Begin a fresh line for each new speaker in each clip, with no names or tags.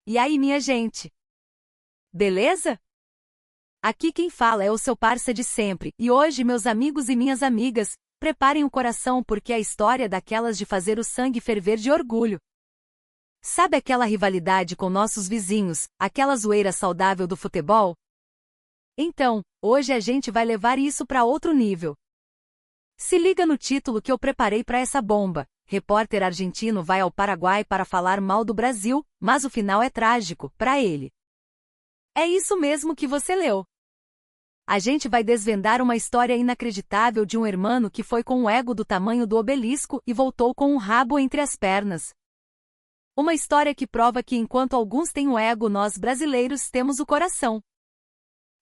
E aí, minha gente? Beleza? Aqui quem fala é o seu parça de sempre, e hoje, meus amigos e minhas amigas, preparem o coração porque a história é daquelas de fazer o sangue ferver de orgulho. Sabe aquela rivalidade com nossos vizinhos, aquela zoeira saudável do futebol? Então, hoje a gente vai levar isso para outro nível. Se liga no título que eu preparei para essa bomba. Repórter argentino vai ao Paraguai para falar mal do Brasil, mas o final é trágico, para ele. É isso mesmo que você leu. A gente vai desvendar uma história inacreditável de um hermano que foi com o ego do tamanho do obelisco e voltou com um rabo entre as pernas. Uma história que prova que enquanto alguns têm o ego, nós brasileiros temos o coração.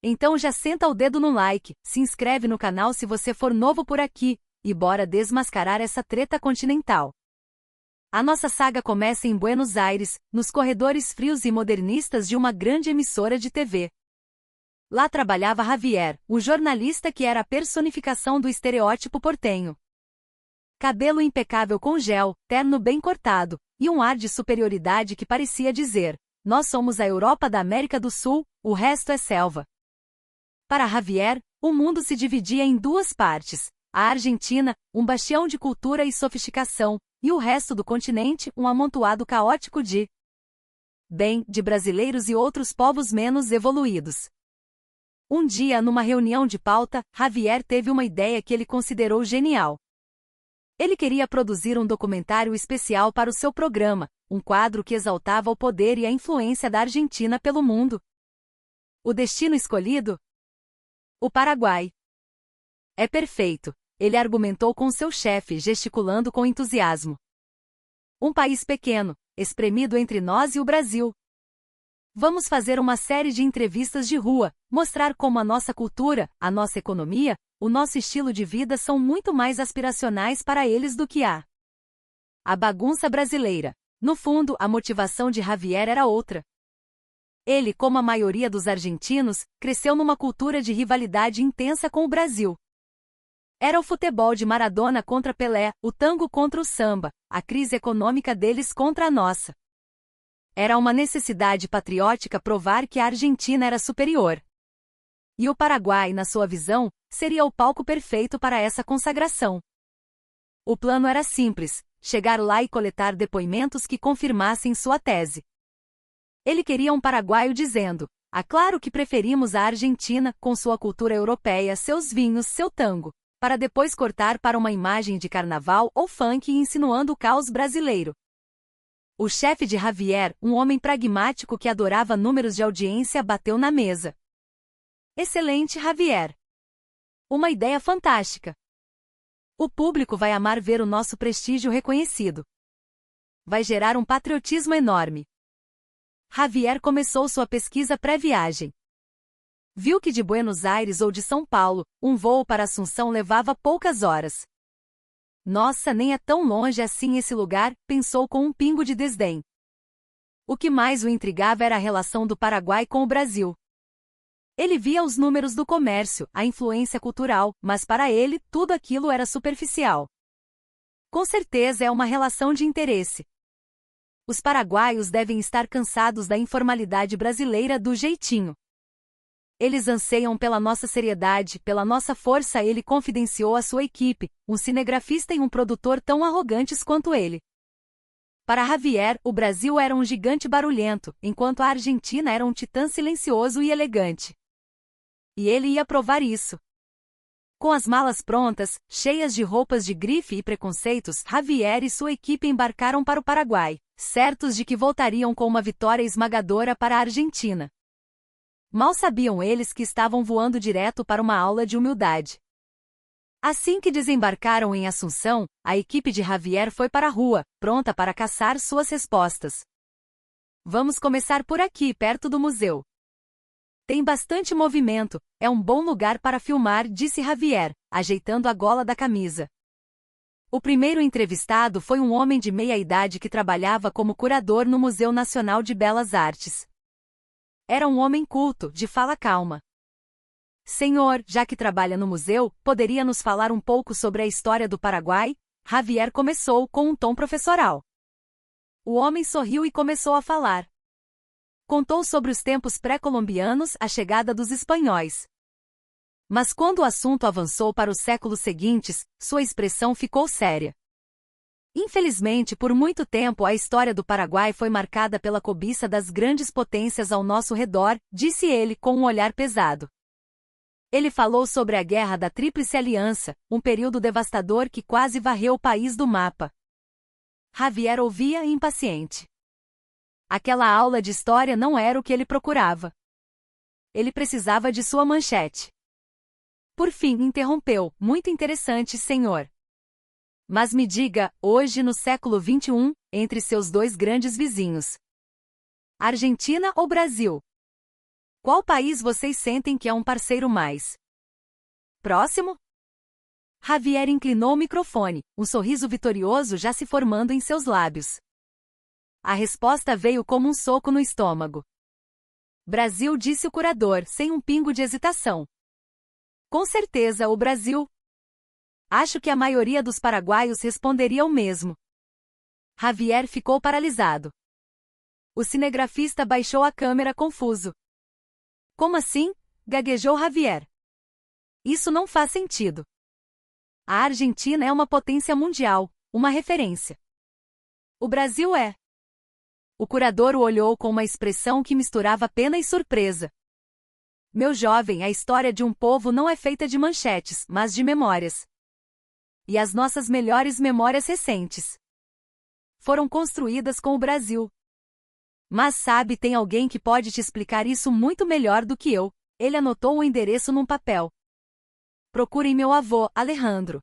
Então já senta o dedo no like, se inscreve no canal se você for novo por aqui, e bora desmascarar essa treta continental. A nossa saga começa em Buenos Aires, nos corredores frios e modernistas de uma grande emissora de TV. Lá trabalhava Javier, o jornalista que era a personificação do estereótipo portenho. Cabelo impecável com gel, terno bem cortado, e um ar de superioridade que parecia dizer: nós somos a Europa da América do Sul, o resto é selva. Para Javier, o mundo se dividia em duas partes: a Argentina, um bastião de cultura e sofisticação, e o resto do continente, um amontoado caótico de brasileiros e outros povos menos evoluídos. Um dia, numa reunião de pauta, Javier teve uma ideia que ele considerou genial. Ele queria produzir um documentário especial para o seu programa, um quadro que exaltava o poder e a influência da Argentina pelo mundo. O destino escolhido? O Paraguai. É perfeito, ele argumentou com seu chefe, gesticulando com entusiasmo. Um país pequeno, espremido entre nós e o Brasil. Vamos fazer uma série de entrevistas de rua, mostrar como a nossa cultura, a nossa economia, o nosso estilo de vida são muito mais aspiracionais para eles do que a bagunça brasileira. No fundo, a motivação de Javier era outra. Ele, como a maioria dos argentinos, cresceu numa cultura de rivalidade intensa com o Brasil. Era o futebol de Maradona contra Pelé, o tango contra o samba, a crise econômica deles contra a nossa. Era uma necessidade patriótica provar que a Argentina era superior. E o Paraguai, na sua visão, seria o palco perfeito para essa consagração. O plano era simples: chegar lá e coletar depoimentos que confirmassem sua tese. Ele queria um paraguaio dizendo: claro que preferimos a Argentina, com sua cultura europeia, seus vinhos, seu tango, para depois cortar para uma imagem de carnaval ou funk insinuando o caos brasileiro. O chefe de Javier, um homem pragmático que adorava números de audiência, bateu na mesa. Excelente, Javier! Uma ideia fantástica! O público vai amar ver o nosso prestígio reconhecido. Vai gerar um patriotismo enorme. Javier começou sua pesquisa pré-viagem. Viu que de Buenos Aires ou de São Paulo, um voo para Assunção levava poucas horas. Nossa, nem é tão longe assim esse lugar, pensou com um pingo de desdém. O que mais o intrigava era a relação do Paraguai com o Brasil. Ele via os números do comércio, a influência cultural, mas para ele, tudo aquilo era superficial. Com certeza é uma relação de interesse. Os paraguaios devem estar cansados da informalidade brasileira do jeitinho. Eles anseiam pela nossa seriedade, pela nossa força. Ele confidenciou à sua equipe, um cinegrafista e um produtor tão arrogantes quanto ele. Para Javier, o Brasil era um gigante barulhento, enquanto a Argentina era um titã silencioso e elegante. E ele ia provar isso. Com as malas prontas, cheias de roupas de grife e preconceitos, Javier e sua equipe embarcaram para o Paraguai, certos de que voltariam com uma vitória esmagadora para a Argentina. Mal sabiam eles que estavam voando direto para uma aula de humildade. Assim que desembarcaram em Assunção, a equipe de Javier foi para a rua, pronta para caçar suas respostas. Vamos começar por aqui, perto do museu. Tem bastante movimento, é um bom lugar para filmar, disse Javier, ajeitando a gola da camisa. O primeiro entrevistado foi um homem de meia-idade que trabalhava como curador no Museu Nacional de Belas Artes. Era um homem culto, de fala calma. Senhor, já que trabalha no museu, poderia nos falar um pouco sobre a história do Paraguai? Javier começou com um tom professoral. O homem sorriu e começou a falar. Contou sobre os tempos pré-colombianos, a chegada dos espanhóis. Mas quando o assunto avançou para os séculos seguintes, sua expressão ficou séria. Infelizmente, por muito tempo a história do Paraguai foi marcada pela cobiça das grandes potências ao nosso redor, disse ele com um olhar pesado. Ele falou sobre a Guerra da Tríplice Aliança, um período devastador que quase varreu o país do mapa. Javier ouvia impaciente. Aquela aula de história não era o que ele procurava. Ele precisava de sua manchete. Por fim, interrompeu. Muito interessante, senhor. Mas me diga, hoje no século XXI, entre seus dois grandes vizinhos, Argentina ou Brasil? Qual país vocês sentem que é um parceiro mais próximo? Javier inclinou o microfone, um sorriso vitorioso já se formando em seus lábios. A resposta veio como um soco no estômago. Brasil, disse o curador, sem um pingo de hesitação. Com certeza, o Brasil. Acho que a maioria dos paraguaios responderia o mesmo. Javier ficou paralisado. O cinegrafista baixou a câmera confuso. Como assim? Gaguejou Javier. Isso não faz sentido. A Argentina é uma potência mundial, uma referência. O Brasil é. O curador o olhou com uma expressão que misturava pena e surpresa. Meu jovem, a história de um povo não é feita de manchetes, mas de memórias. E as nossas melhores memórias recentes foram construídas com o Brasil. Mas sabe, tem alguém que pode te explicar isso muito melhor do que eu. Ele anotou o endereço num papel. Procurem meu avô, Alejandro.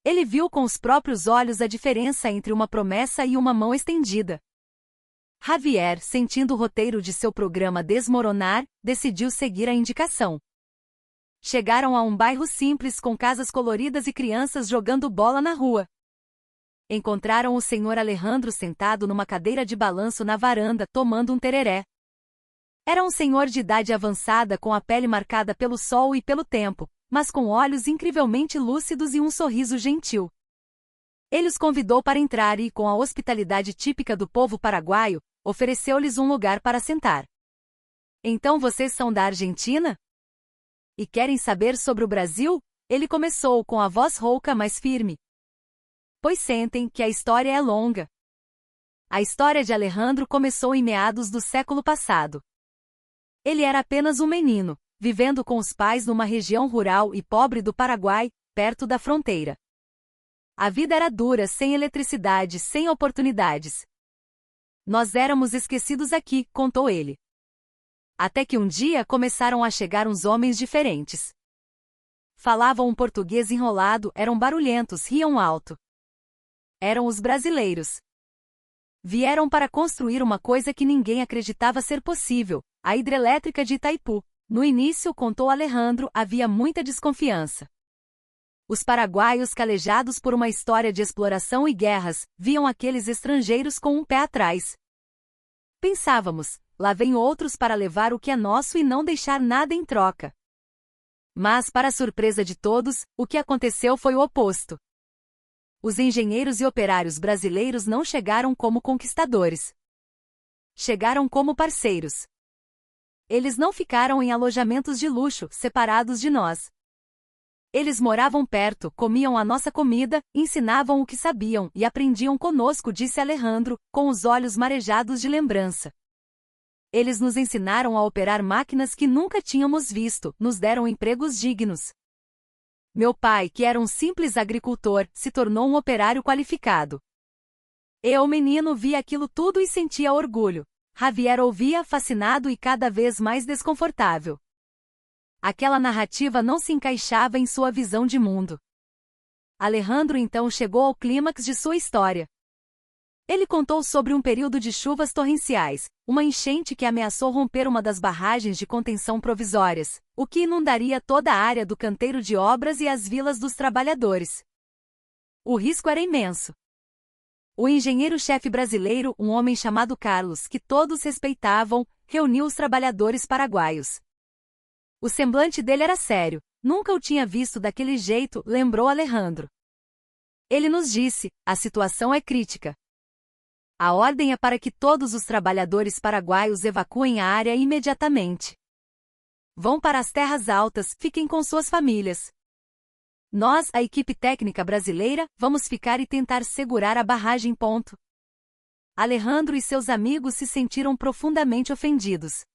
Ele viu com os próprios olhos a diferença entre uma promessa e uma mão estendida. Javier, sentindo o roteiro de seu programa desmoronar, decidiu seguir a indicação. Chegaram a um bairro simples com casas coloridas e crianças jogando bola na rua. Encontraram o senhor Alejandro sentado numa cadeira de balanço na varanda, tomando um tereré. Era um senhor de idade avançada com a pele marcada pelo sol e pelo tempo, mas com olhos incrivelmente lúcidos e um sorriso gentil. Ele os convidou para entrar e, com a hospitalidade típica do povo paraguaio, ofereceu-lhes um lugar para sentar. Então vocês são da Argentina? E querem saber sobre o Brasil? Ele começou com a voz rouca mas firme. Pois sentem que a história é longa. A história de Alejandro começou em meados do século passado. Ele era apenas um menino, vivendo com os pais numa região rural e pobre do Paraguai, perto da fronteira. A vida era dura, sem eletricidade, sem oportunidades. Nós éramos esquecidos aqui, contou ele. Até que um dia começaram a chegar uns homens diferentes. Falavam um português enrolado, eram barulhentos, riam alto. Eram os brasileiros. Vieram para construir uma coisa que ninguém acreditava ser possível, a hidrelétrica de Itaipu. No início, contou Alejandro, havia muita desconfiança. Os paraguaios, calejados por uma história de exploração e guerras, viam aqueles estrangeiros com um pé atrás. Pensávamos, lá vem outros para levar o que é nosso e não deixar nada em troca. Mas, para a surpresa de todos, o que aconteceu foi o oposto. Os engenheiros e operários brasileiros não chegaram como conquistadores. Chegaram como parceiros. Eles não ficaram em alojamentos de luxo, separados de nós. Eles moravam perto, comiam a nossa comida, ensinavam o que sabiam e aprendiam conosco, disse Alejandro, com os olhos marejados de lembrança. Eles nos ensinaram a operar máquinas que nunca tínhamos visto, nos deram empregos dignos. Meu pai, que era um simples agricultor, se tornou um operário qualificado. Eu, menino, vi aquilo tudo e sentia orgulho. Javier ouvia, fascinado e cada vez mais desconfortável. Aquela narrativa não se encaixava em sua visão de mundo. Alejandro então chegou ao clímax de sua história. Ele contou sobre um período de chuvas torrenciais, uma enchente que ameaçou romper uma das barragens de contenção provisórias, o que inundaria toda a área do canteiro de obras e as vilas dos trabalhadores. O risco era imenso. O engenheiro-chefe brasileiro, um homem chamado Carlos, que todos respeitavam, reuniu os trabalhadores paraguaios. O semblante dele era sério, nunca o tinha visto daquele jeito, lembrou Alejandro. Ele nos disse, a situação é crítica. A ordem é para que todos os trabalhadores paraguaios evacuem a área imediatamente. Vão para as terras altas, fiquem com suas famílias. Nós, a equipe técnica brasileira, vamos ficar e tentar segurar a barragem. Alejandro e seus amigos se sentiram profundamente ofendidos.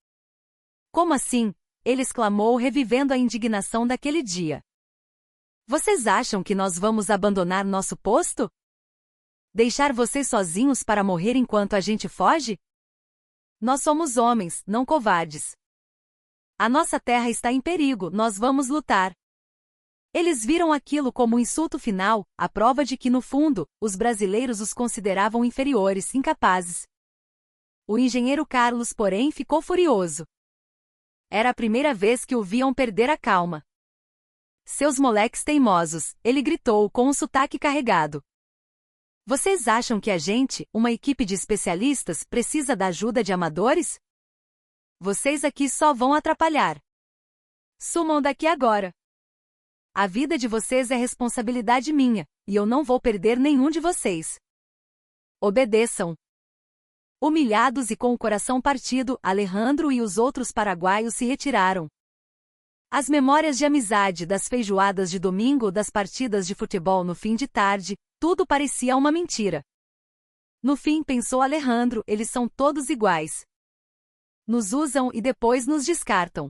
Como assim? Ele exclamou, revivendo a indignação daquele dia. Vocês acham que nós vamos abandonar nosso posto? Deixar vocês sozinhos para morrer enquanto a gente foge? Nós somos homens, não covardes. A nossa terra está em perigo, nós vamos lutar. Eles viram aquilo como um insulto final, a prova de que, no fundo, os brasileiros os consideravam inferiores, incapazes. O engenheiro Carlos, porém, ficou furioso. Era a primeira vez que o viam perder a calma. Seus moleques teimosos, ele gritou com um sotaque carregado. Vocês acham que a gente, uma equipe de especialistas, precisa da ajuda de amadores? Vocês aqui só vão atrapalhar. Sumam daqui agora. A vida de vocês é responsabilidade minha, e eu não vou perder nenhum de vocês. Obedeçam. Humilhados e com o coração partido, Alejandro e os outros paraguaios se retiraram. As memórias de amizade, das feijoadas de domingo, das partidas de futebol no fim de tarde, tudo parecia uma mentira. No fim, pensou Alejandro, eles são todos iguais. Nos usam e depois nos descartam.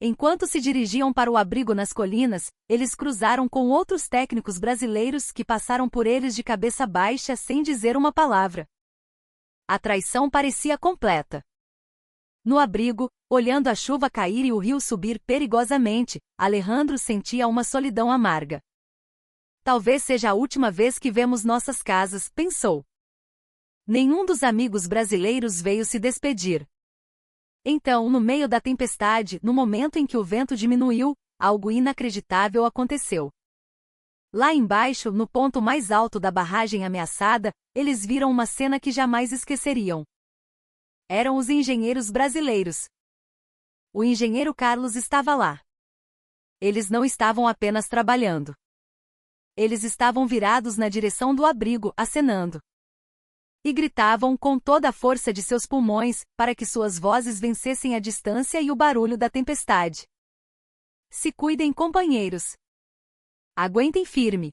Enquanto se dirigiam para o abrigo nas colinas, eles cruzaram com outros técnicos brasileiros que passaram por eles de cabeça baixa sem dizer uma palavra. A traição parecia completa. No abrigo, olhando a chuva cair e o rio subir perigosamente, Alejandro sentia uma solidão amarga. Talvez seja a última vez que vemos nossas casas, pensou. Nenhum dos amigos brasileiros veio se despedir. Então, no meio da tempestade, no momento em que o vento diminuiu, algo inacreditável aconteceu. Lá embaixo, no ponto mais alto da barragem ameaçada, eles viram uma cena que jamais esqueceriam. Eram os engenheiros brasileiros. O engenheiro Carlos estava lá. Eles não estavam apenas trabalhando. Eles estavam virados na direção do abrigo, acenando. E gritavam com toda a força de seus pulmões, para que suas vozes vencessem a distância e o barulho da tempestade. Se cuidem, companheiros. Aguentem firme.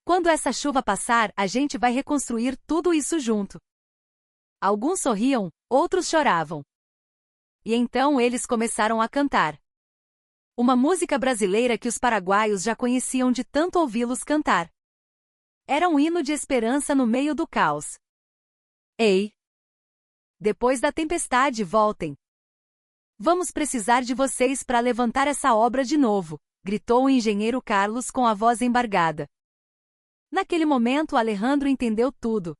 Quando essa chuva passar, a gente vai reconstruir tudo isso junto. Alguns sorriam, outros choravam. E então eles começaram a cantar. Uma música brasileira que os paraguaios já conheciam de tanto ouvi-los cantar. Era um hino de esperança no meio do caos. Ei! Depois da tempestade, voltem. Vamos precisar de vocês para levantar essa obra de novo, gritou o engenheiro Carlos com a voz embargada. Naquele momento, Alejandro entendeu tudo.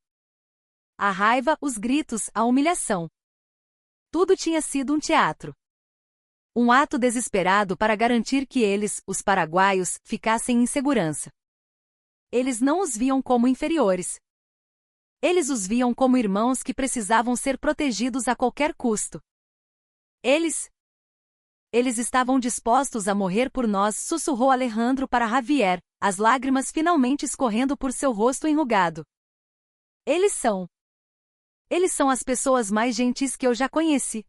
A raiva, os gritos, a humilhação. Tudo tinha sido um teatro. Um ato desesperado para garantir que eles, os paraguaios, ficassem em segurança. Eles não os viam como inferiores. Eles os viam como irmãos que precisavam ser protegidos a qualquer custo. Eles estavam dispostos a morrer por nós, sussurrou Alejandro para Javier, as lágrimas finalmente escorrendo por seu rosto enrugado. Eles são as pessoas mais gentis que eu já conheci.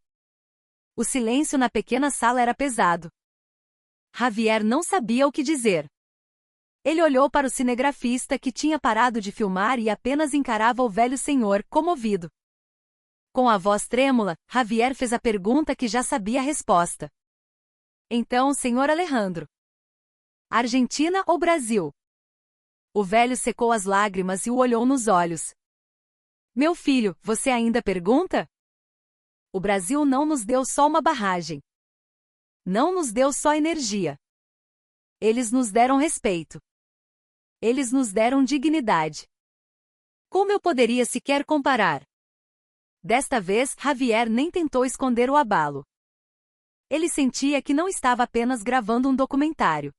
O silêncio na pequena sala era pesado. Javier não sabia o que dizer. Ele olhou para o cinegrafista que tinha parado de filmar e apenas encarava o velho senhor, comovido. Com a voz trêmula, Javier fez a pergunta que já sabia a resposta. Então, senhor Alejandro. Argentina ou Brasil? O velho secou as lágrimas e o olhou nos olhos. Meu filho, você ainda pergunta? O Brasil não nos deu só uma barragem. Não nos deu só energia. Eles nos deram respeito. Eles nos deram dignidade. Como eu poderia sequer comparar? Desta vez, Javier nem tentou esconder o abalo. Ele sentia que não estava apenas gravando um documentário.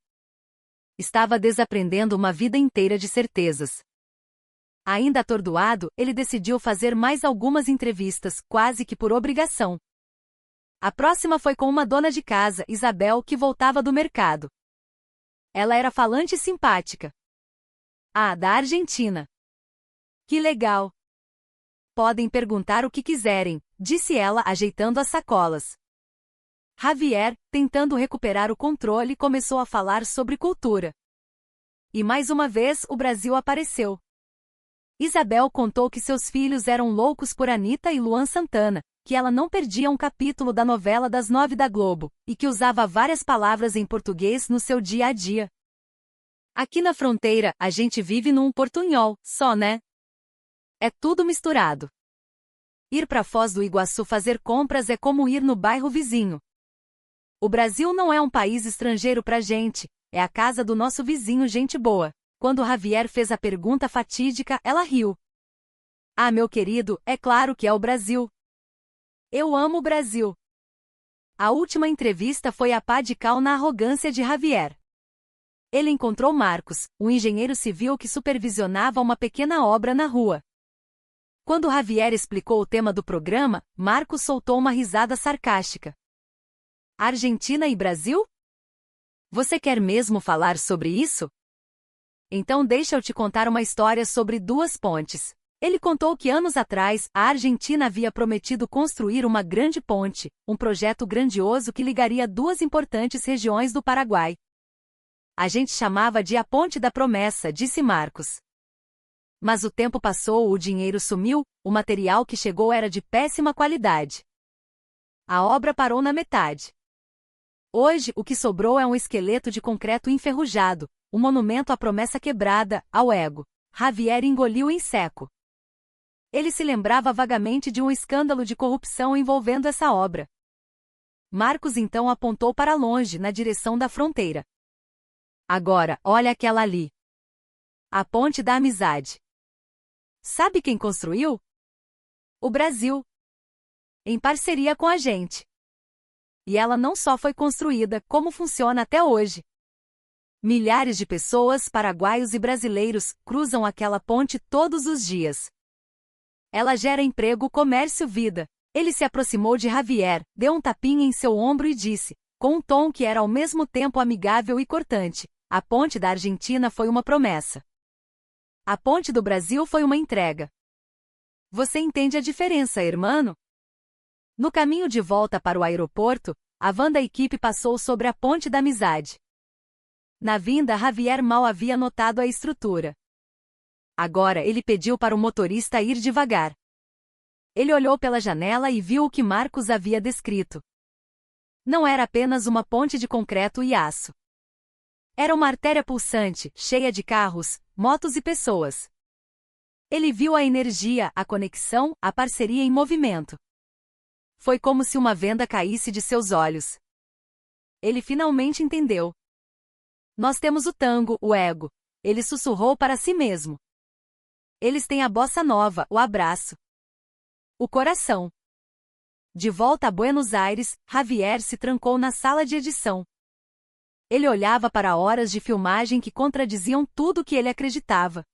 Estava desaprendendo uma vida inteira de certezas. Ainda atordoado, ele decidiu fazer mais algumas entrevistas, quase que por obrigação. A próxima foi com uma dona de casa, Isabel, que voltava do mercado. Ela era falante e simpática. Ah, da Argentina. Que legal! podem perguntar o que quiserem, disse ela ajeitando as sacolas. Javier, tentando recuperar o controle, começou a falar sobre cultura. E mais uma vez o Brasil apareceu. Isabel contou que seus filhos eram loucos por Anitta e Luan Santana, que ela não perdia um capítulo da novela das 9 da Globo, e que usava várias palavras em português no seu dia a dia. Aqui na fronteira, a gente vive num portunhol, só, né? É tudo misturado. Ir para Foz do Iguaçu fazer compras é como ir no bairro vizinho. O Brasil não é um país estrangeiro pra gente, é a casa do nosso vizinho gente boa. Quando Javier fez a pergunta fatídica, ela riu. Ah, meu querido, é claro que é o Brasil. Eu amo o Brasil. A última entrevista foi a pá de cal na arrogância de Javier. Ele encontrou Marcos, um engenheiro civil que supervisionava uma pequena obra na rua. Quando Javier explicou o tema do programa, Marcos soltou uma risada sarcástica. Argentina e Brasil? Você quer mesmo falar sobre isso? Então deixa eu te contar uma história sobre duas pontes. Ele contou que anos atrás, a Argentina havia prometido construir uma grande ponte, um projeto grandioso que ligaria duas importantes regiões do Paraguai. A gente chamava de a Ponte da Promessa, disse Marcos. Mas o tempo passou, o dinheiro sumiu, o material que chegou era de péssima qualidade. A obra parou na metade. Hoje, o que sobrou é um esqueleto de concreto enferrujado, um monumento à promessa quebrada, ao ego. Javier engoliu em seco. Ele se lembrava vagamente de um escândalo de corrupção envolvendo essa obra. Marcos então apontou para longe, na direção da fronteira. Agora, olha aquela ali. A Ponte da Amizade. Sabe quem construiu? O Brasil. Em parceria com a gente. E ela não só foi construída, como funciona até hoje. Milhares de pessoas, paraguaios e brasileiros, cruzam aquela ponte todos os dias. Ela gera emprego, comércio, vida. Ele se aproximou de Javier, deu um tapinha em seu ombro e disse, com um tom que era ao mesmo tempo amigável e cortante, a ponte da Argentina foi uma promessa. A ponte do Brasil foi uma entrega. Você entende a diferença, hermano? No caminho de volta para o aeroporto, a van da equipe passou sobre a Ponte da Amizade. Na vinda, Javier mal havia notado a estrutura. Agora ele pediu para o motorista ir devagar. Ele olhou pela janela e viu o que Marcos havia descrito. Não era apenas uma ponte de concreto e aço. Era uma artéria pulsante, cheia de carros, motos e pessoas. Ele viu a energia, a conexão, a parceria em movimento. Foi como se uma venda caísse de seus olhos. Ele finalmente entendeu. Nós temos o tango, o ego. Ele sussurrou para si mesmo. Eles têm a bossa nova, o abraço. O coração. De volta a Buenos Aires, Javier se trancou na sala de edição. Ele olhava para horas de filmagem que contradiziam tudo o que ele acreditava.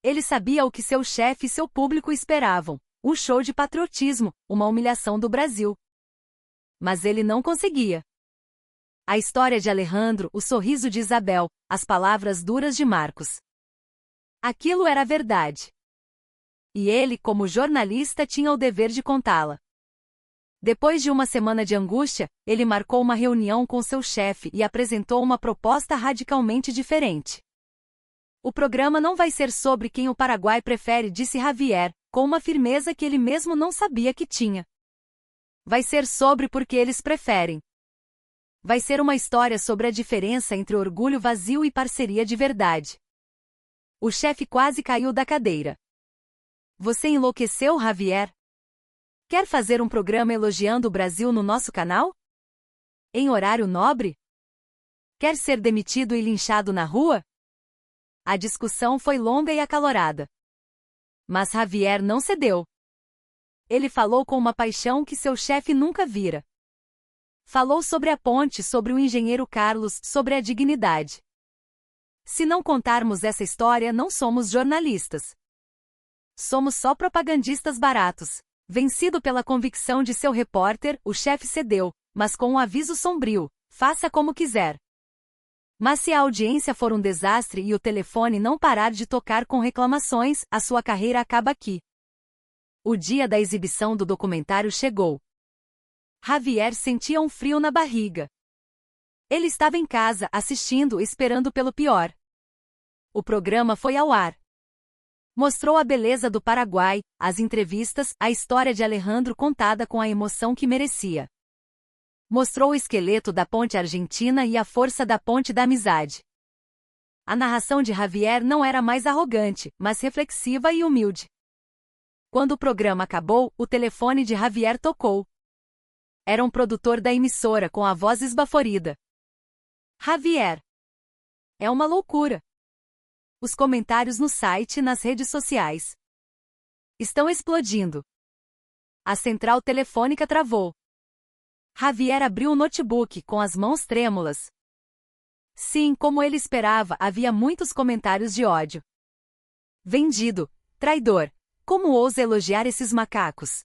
Ele sabia o que seu chefe e seu público esperavam. Um show de patriotismo, uma humilhação do Brasil. Mas ele não conseguia. A história de Alejandro, o sorriso de Isabel, as palavras duras de Marcos. Aquilo era verdade. E ele, como jornalista, tinha o dever de contá-la. Depois de uma semana de angústia, ele marcou uma reunião com seu chefe e apresentou uma proposta radicalmente diferente. O programa não vai ser sobre quem o Paraguai prefere, disse Javier, com uma firmeza que ele mesmo não sabia que tinha. Vai ser sobre porque eles preferem. Vai ser uma história sobre a diferença entre orgulho vazio e parceria de verdade. O chefe quase caiu da cadeira. Você enlouqueceu, Javier? Quer fazer um programa elogiando o Brasil no nosso canal? Em horário nobre? Quer ser demitido e linchado na rua? A discussão foi longa e acalorada. Mas Javier não cedeu. Ele falou com uma paixão que seu chefe nunca vira. Falou sobre a ponte, sobre o engenheiro Carlos, sobre a dignidade. Se não contarmos essa história, não somos jornalistas. Somos só propagandistas baratos. Vencido pela convicção de seu repórter, o chefe cedeu, mas com um aviso sombrio: faça como quiser. Mas se a audiência for um desastre e o telefone não parar de tocar com reclamações, a sua carreira acaba aqui. O dia da exibição do documentário chegou. Javier sentia um frio na barriga. Ele estava em casa, assistindo, esperando pelo pior. O programa foi ao ar. Mostrou a beleza do Paraguai, as entrevistas, a história de Alejandro contada com a emoção que merecia. Mostrou o esqueleto da ponte argentina e a força da ponte da amizade. A narração de Javier não era mais arrogante, mas reflexiva e humilde. Quando o programa acabou, o telefone de Javier tocou. Era um produtor da emissora com a voz esbaforida. Javier. É uma loucura. Os comentários no site e nas redes sociais estão explodindo. A central telefônica travou. Javier abriu o notebook com as mãos trêmulas. Sim, como ele esperava, havia muitos comentários de ódio. Vendido, traidor. Como ousa elogiar esses macacos?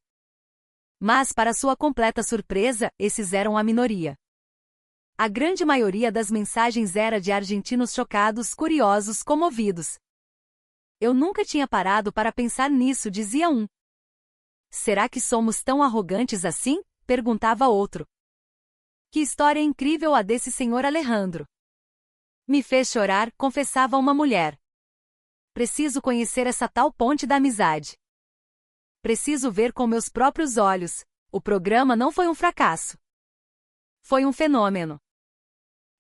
Mas, para sua completa surpresa, esses eram a minoria. A grande maioria das mensagens era de argentinos chocados, curiosos, comovidos. Eu nunca tinha parado para pensar nisso, dizia um. Será que somos tão arrogantes assim? Perguntava outro. Que história incrível a desse senhor Alejandro. Me fez chorar, confessava uma mulher. Preciso conhecer essa tal ponte da amizade. Preciso ver com meus próprios olhos. O programa não foi um fracasso. Foi um fenômeno.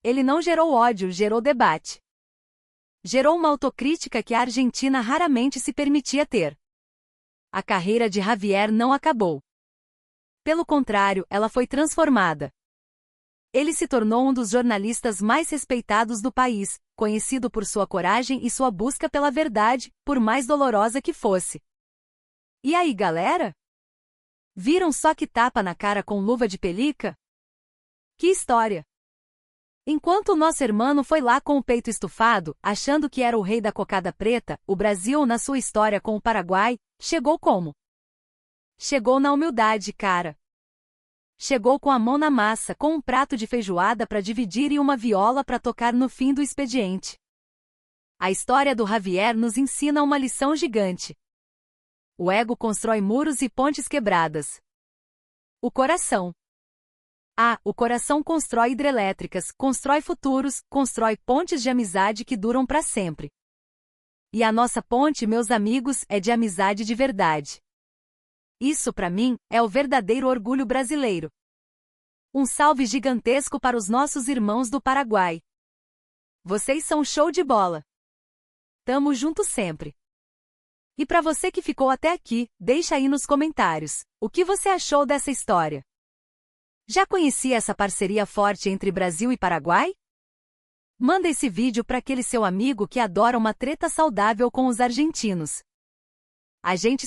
Ele não gerou ódio, gerou debate. Gerou uma autocrítica que a Argentina raramente se permitia ter. A carreira de Javier não acabou. Pelo contrário, ela foi transformada. Ele se tornou um dos jornalistas mais respeitados do país, conhecido por sua coragem e sua busca pela verdade, por mais dolorosa que fosse. E aí, galera? Viram só que tapa na cara com luva de pelica? Que história! Enquanto o nosso irmão foi lá com o peito estufado, achando que era o rei da cocada preta, o Brasil, na sua história com o Paraguai, chegou como? Chegou na humildade, cara. Chegou com a mão na massa, com um prato de feijoada para dividir e uma viola para tocar no fim do expediente. A história do Javier nos ensina uma lição gigante. O ego constrói muros e pontes quebradas. O coração. O coração constrói hidrelétricas, constrói futuros, constrói pontes de amizade que duram para sempre. E a nossa ponte, meus amigos, é de amizade de verdade. Isso, para mim, é o verdadeiro orgulho brasileiro. Um salve gigantesco para os nossos irmãos do Paraguai. Vocês são show de bola. Tamo junto sempre. E para você que ficou até aqui, deixa aí nos comentários, o que você achou dessa história? Já conhecia essa parceria forte entre Brasil e Paraguai? Manda esse vídeo para aquele seu amigo que adora uma treta saudável com os argentinos. A gente